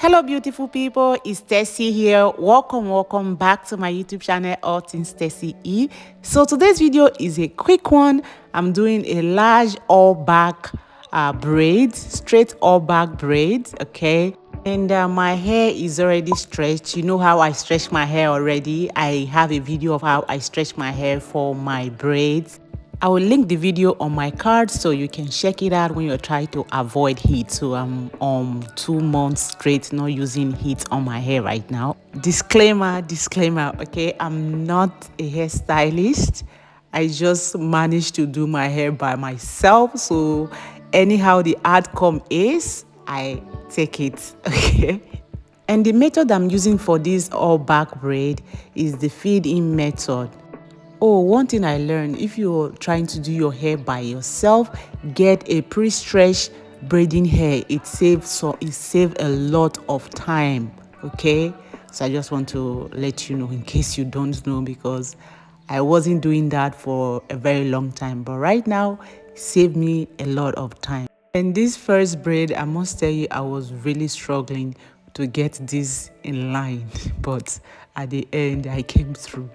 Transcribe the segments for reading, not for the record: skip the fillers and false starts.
Hello beautiful people, it's Tessye here. Welcome back to my YouTube channel, All Things Tessye. So today's video is a quick one. I'm doing a large all back braids, straight all back braids, okay? And my hair is already stretched. You know how I stretch my hair already. I have a video of how I stretch my hair for my braids. I will link the video on my card so you can check it out when you're trying to avoid heat. So I'm 2 months straight not using heat on my hair right now. Disclaimer, okay? I'm not a hairstylist. I just managed to do my hair by myself. So anyhow the outcome is, I take it, okay? And the method I'm using for this all back braid is the feed-in method. Oh, one thing I learned, if you're trying to do your hair by yourself, get a pre-stretched braiding hair. It saves a lot of time, okay? So I just want to let you know in case you don't know, because I wasn't doing that for a very long time, but right now it saved me a lot of time. And this first braid, I must tell you, I was really struggling to get this in line, but at the end I came through.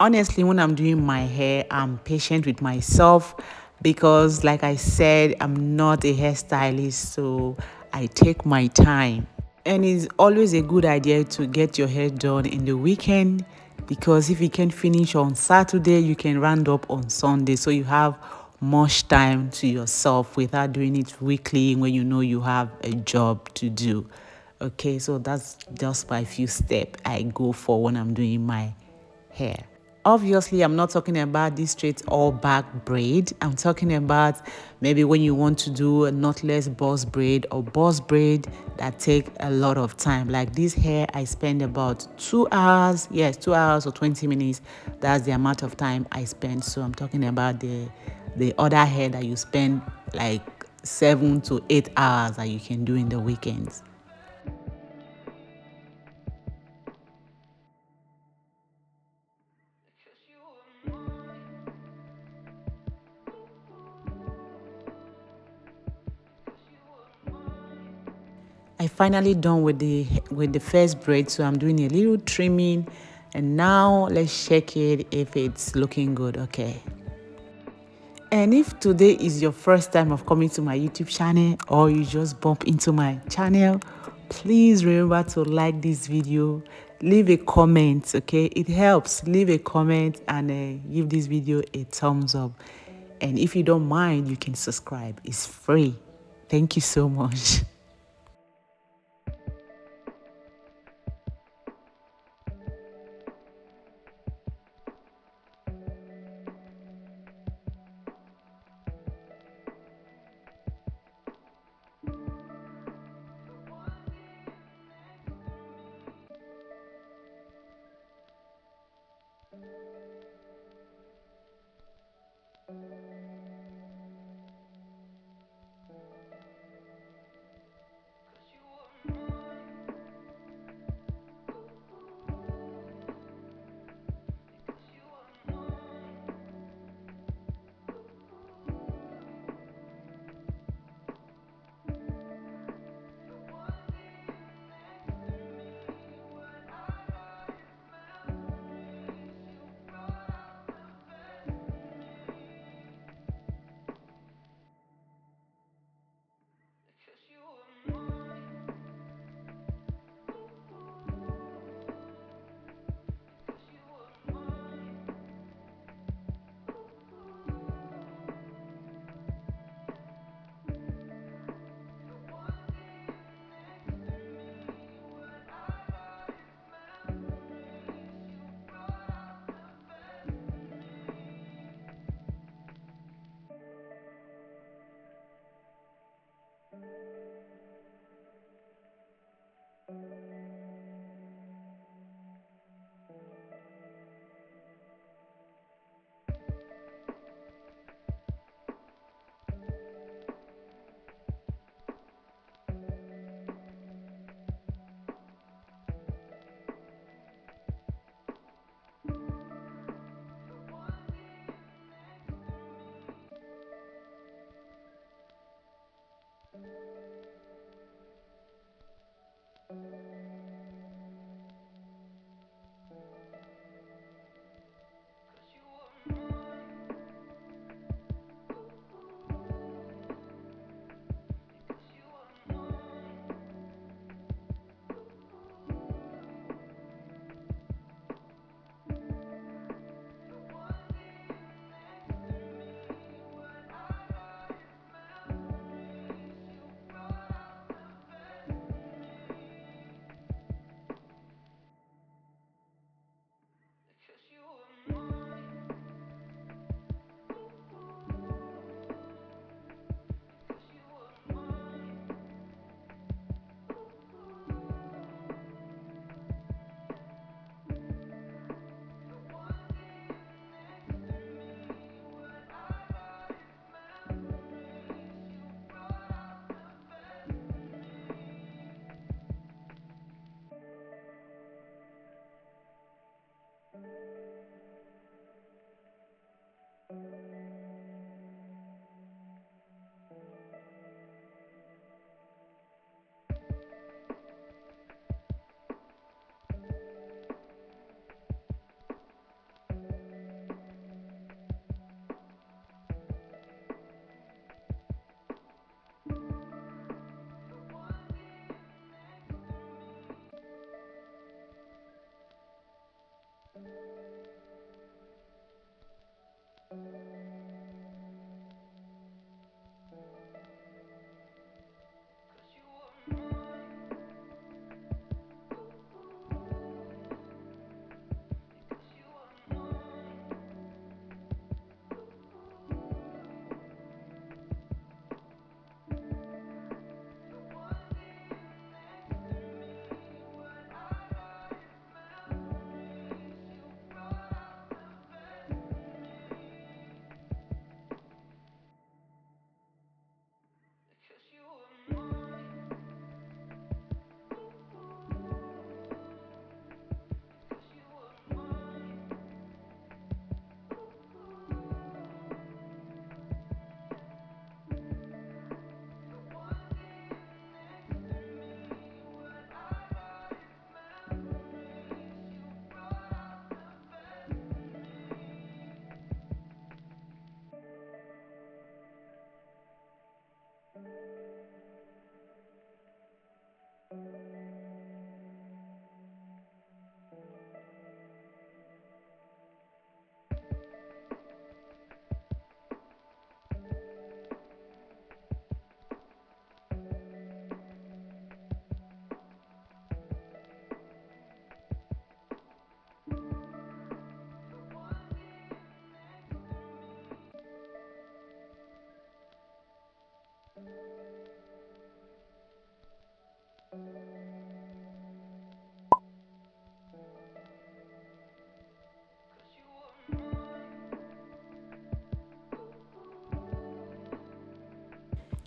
Honestly, when I'm doing my hair, I'm patient with myself because, like I said, I'm not a hairstylist, so I take my time. And it's always a good idea to get your hair done in the weekend, because if you can finish on Saturday, you can round up on Sunday, so you have much time to yourself without doing it weekly when you know you have a job to do. Okay, so that's just my few steps I go for when I'm doing my hair. Obviously, I'm not talking about this straight all back braid. I'm talking about maybe when you want to do a knotless boss braid or boss braid that take a lot of time. Like this hair, I spend about 2 hours. Yes, 2 hours or 20 minutes. That's the amount of time I spend. So I'm talking about the other hair that you spend like 7 to 8 hours that you can do in the weekends. I finally done with the first braid, so I'm doing a little trimming, and now let's check it if it's looking good. Okay. And if today is your first time of coming to my YouTube channel, or you just bump into my channel, please remember to like this video, leave a comment, okay? It helps. Leave a comment and give this video a thumbs up. And if you don't mind, you can subscribe. It's free. Thank you so much.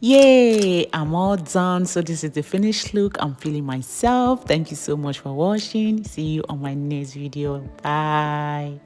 Yay, I'm all done. So this is the finished look. I'm feeling myself. Thank you so much for watching. See you on my next video. Bye.